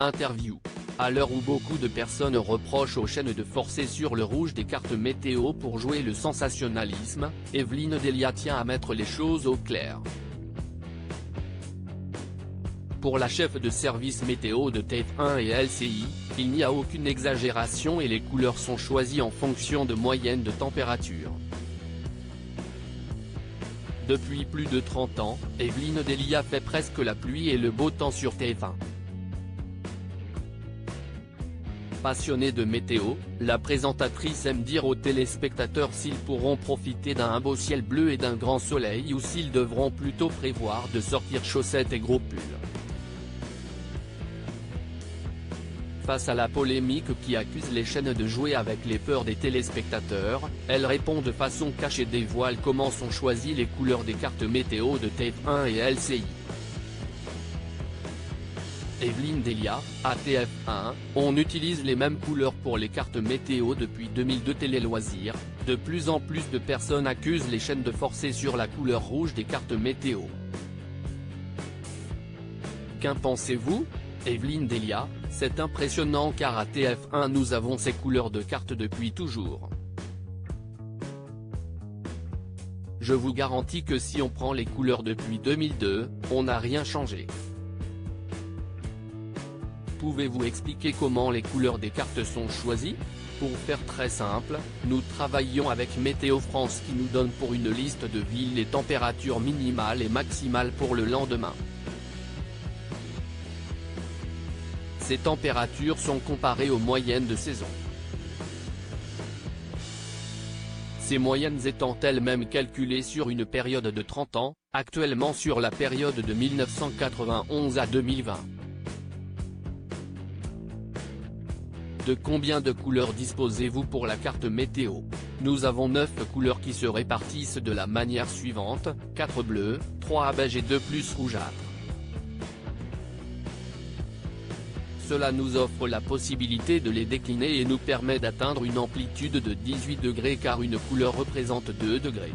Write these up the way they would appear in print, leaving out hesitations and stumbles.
Interview. À l'heure où beaucoup de personnes reprochent aux chaînes de forcer sur le rouge des cartes météo pour jouer le sensationnalisme, Evelyne Delia tient à mettre les choses au clair. Pour la chef de service météo de TF1 et LCI, il n'y a aucune exagération et les couleurs sont choisies en fonction de moyennes de température. Depuis plus de 30 ans, Evelyne Delia fait presque la pluie et le beau temps sur TF1. Passionnée de météo, la présentatrice aime dire aux téléspectateurs s'ils pourront profiter d'un beau ciel bleu et d'un grand soleil ou s'ils devront plutôt prévoir de sortir chaussettes et gros pulls. Face à la polémique qui accuse les chaînes de jouer avec les peurs des téléspectateurs, elle répond de façon cachée et dévoile comment sont choisies les couleurs des cartes météo de TF1 et LCI. Evelyne Delia, à TF1, on utilise les mêmes couleurs pour les cartes météo depuis 2002 Télé-Loisirs, de plus en plus de personnes accusent les chaînes de forcer sur la couleur rouge des cartes météo. Qu'en pensez-vous ? Evelyne Delia, c'est impressionnant car à TF1 nous avons ces couleurs de cartes depuis toujours. Je vous garantis que si on prend les couleurs depuis 2002, on n'a rien changé. Pouvez-vous expliquer comment les couleurs des cartes sont choisies ? Pour faire très simple, nous travaillons avec Météo France qui nous donne pour une liste de villes les températures minimales et maximales pour le lendemain. Ces températures sont comparées aux moyennes de saison. Ces moyennes étant elles-mêmes calculées sur une période de 30 ans, actuellement sur la période de 1991 à 2020. De combien de couleurs disposez-vous pour la carte météo ? Nous avons 9 couleurs qui se répartissent de la manière suivante, 4 bleus, 3 beige et 2 plus rougeâtres. Cela nous offre la possibilité de les décliner et nous permet d'atteindre une amplitude de 18 degrés car une couleur représente 2 degrés.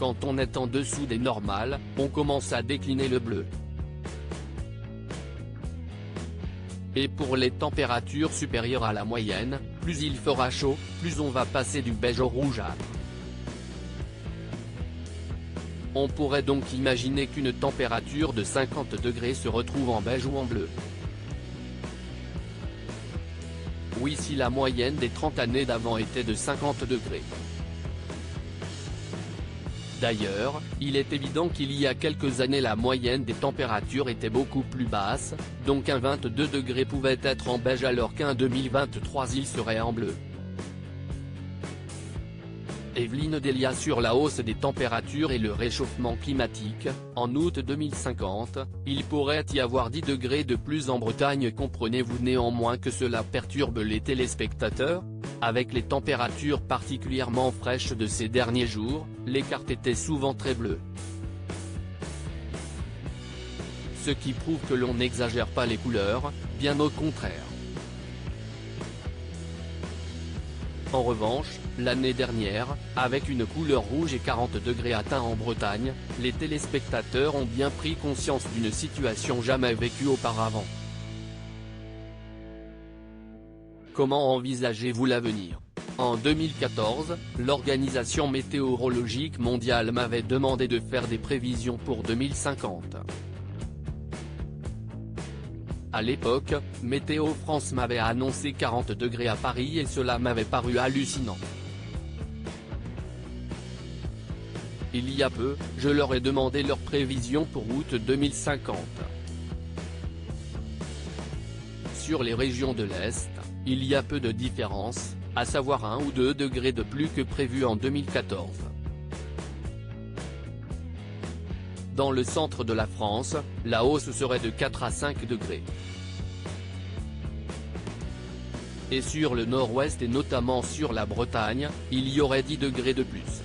Quand on est en dessous des normales, on commence à décliner le bleu. Et pour les températures supérieures à la moyenne, plus il fera chaud, plus on va passer du beige au rougeâtre. On pourrait donc imaginer qu'une température de 50 degrés se retrouve en beige ou en bleu. Oui, si la moyenne des 30 années d'avant était de 50 degrés. D'ailleurs, il est évident qu'il y a quelques années la moyenne des températures était beaucoup plus basse, donc un 22 degrés pouvait être en beige alors qu'un 2023 il serait en bleu. Evelyne Delia sur la hausse des températures et le réchauffement climatique, en août 2050, il pourrait y avoir 10 degrés de plus en Bretagne. Comprenez-vous néanmoins que cela perturbe les téléspectateurs ? Avec les températures particulièrement fraîches de ces derniers jours, les cartes étaient souvent très bleues. Ce qui prouve que l'on n'exagère pas les couleurs, bien au contraire. En revanche, l'année dernière, avec une couleur rouge et 40 degrés atteints en Bretagne, les téléspectateurs ont bien pris conscience d'une situation jamais vécue auparavant. Comment envisagez-vous l'avenir ? En 2014, l'Organisation météorologique mondiale m'avait demandé de faire des prévisions pour 2050. À l'époque, Météo France m'avait annoncé 40 degrés à Paris et cela m'avait paru hallucinant. Il y a peu, je leur ai demandé leurs prévisions pour août 2050. Sur les régions de l'Est, il y a peu de différence, à savoir 1 ou 2 degrés de plus que prévu en 2014. Dans le centre de la France, la hausse serait de 4 à 5 degrés. Et sur le nord-ouest et notamment sur la Bretagne, il y aurait 10 degrés de plus.